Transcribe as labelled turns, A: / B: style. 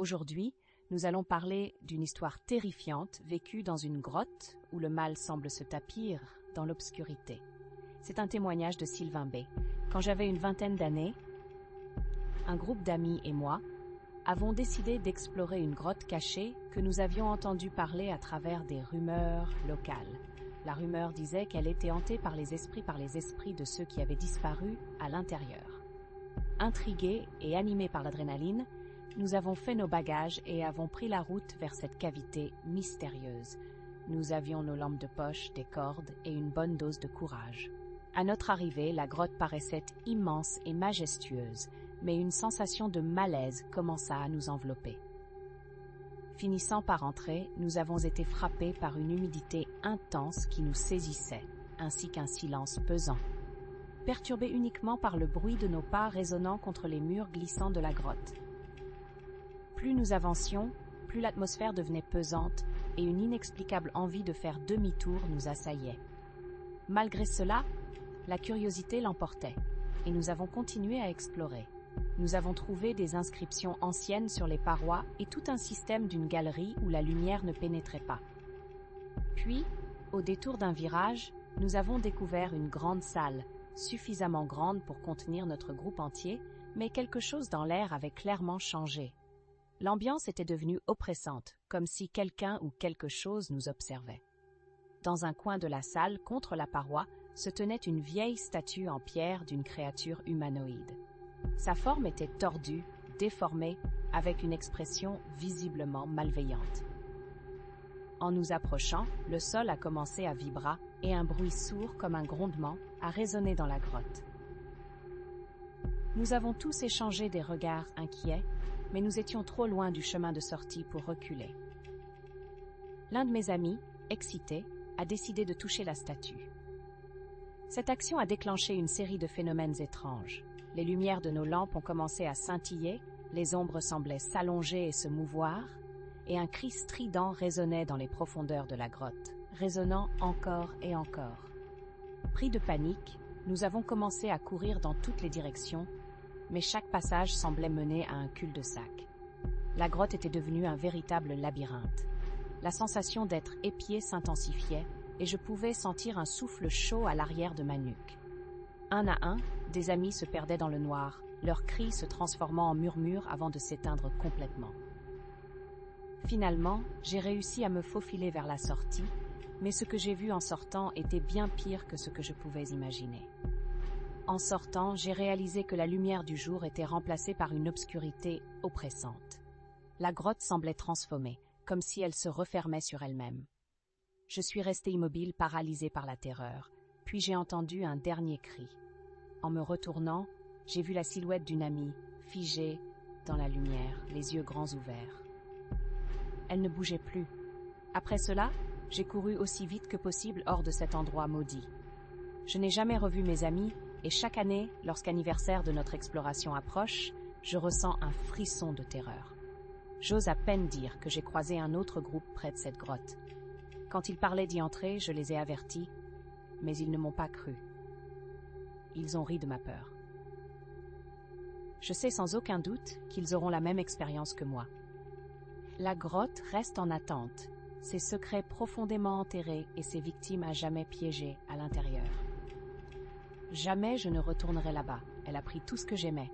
A: Aujourd'hui, nous allons parler d'une histoire terrifiante vécue dans une grotte où le mal semble se tapir dans l'obscurité. C'est un témoignage de Sylvain B. Quand j'avais une vingtaine d'années, un groupe d'amis et moi avons décidé d'explorer une grotte cachée que nous avions entendu parler à travers des rumeurs locales. La rumeur disait qu'elle était hantée par les esprits de ceux qui avaient disparu à l'intérieur. Intrigués et animés par l'adrénaline, nous avons fait nos bagages et avons pris la route vers cette cavité mystérieuse. Nous avions nos lampes de poche, des cordes et une bonne dose de courage. À notre arrivée, la grotte paraissait immense et majestueuse, mais une sensation de malaise commença à nous envelopper. Finissant par entrer, nous avons été frappés par une humidité intense qui nous saisissait, ainsi qu'un silence pesant, perturbé uniquement par le bruit de nos pas résonnant contre les murs glissants de la grotte. Plus nous avancions, plus l'atmosphère devenait pesante et une inexplicable envie de faire demi-tour nous assaillait. Malgré cela, la curiosité l'emportait et nous avons continué à explorer. Nous avons trouvé des inscriptions anciennes sur les parois et tout un système d'une galerie où la lumière ne pénétrait pas. Puis, au détour d'un virage, nous avons découvert une grande salle, suffisamment grande pour contenir notre groupe entier, mais quelque chose dans l'air avait clairement changé. L'ambiance était devenue oppressante, comme si quelqu'un ou quelque chose nous observait. Dans un coin de la salle, contre la paroi, se tenait une vieille statue en pierre d'une créature humanoïde. Sa forme était tordue, déformée, avec une expression visiblement malveillante. En nous approchant, le sol a commencé à vibrer et un bruit sourd comme un grondement a résonné dans la grotte. Nous avons tous échangé des regards inquiets, mais nous étions trop loin du chemin de sortie pour reculer. L'un de mes amis, excité, a décidé de toucher la statue. Cette action a déclenché une série de phénomènes étranges. Les lumières de nos lampes ont commencé à scintiller, les ombres semblaient s'allonger et se mouvoir, et un cri strident résonnait dans les profondeurs de la grotte, résonnant encore et encore. Pris de panique, nous avons commencé à courir dans toutes les directions, mais chaque passage semblait mener à un cul-de-sac. La grotte était devenue un véritable labyrinthe. La sensation d'être épié s'intensifiait, et je pouvais sentir un souffle chaud à l'arrière de ma nuque. Un à un, des amis se perdaient dans le noir, leurs cris se transformant en murmures avant de s'éteindre complètement. Finalement, j'ai réussi à me faufiler vers la sortie, mais ce que j'ai vu en sortant était bien pire que ce que je pouvais imaginer. En sortant, j'ai réalisé que la lumière du jour était remplacée par une obscurité oppressante. La grotte semblait transformée, comme si elle se refermait sur elle-même. Je suis resté immobile, paralysé par la terreur, puis j'ai entendu un dernier cri. En me retournant, j'ai vu la silhouette d'une amie, figée dans la lumière, les yeux grands ouverts. Elle ne bougeait plus. Après cela, j'ai couru aussi vite que possible hors de cet endroit maudit. Je n'ai jamais revu mes amis, et chaque année, lorsqu'anniversaire de notre exploration approche, je ressens un frisson de terreur. J'ose à peine dire que j'ai croisé un autre groupe près de cette grotte. Quand ils parlaient d'y entrer, je les ai avertis, mais ils ne m'ont pas cru. Ils ont ri de ma peur. Je sais sans aucun doute qu'ils auront la même expérience que moi. La grotte reste en attente, ses secrets profondément enterrés et ses victimes à jamais piégées à l'intérieur. Jamais je ne retournerai là-bas. Elle a pris tout ce que j'aimais.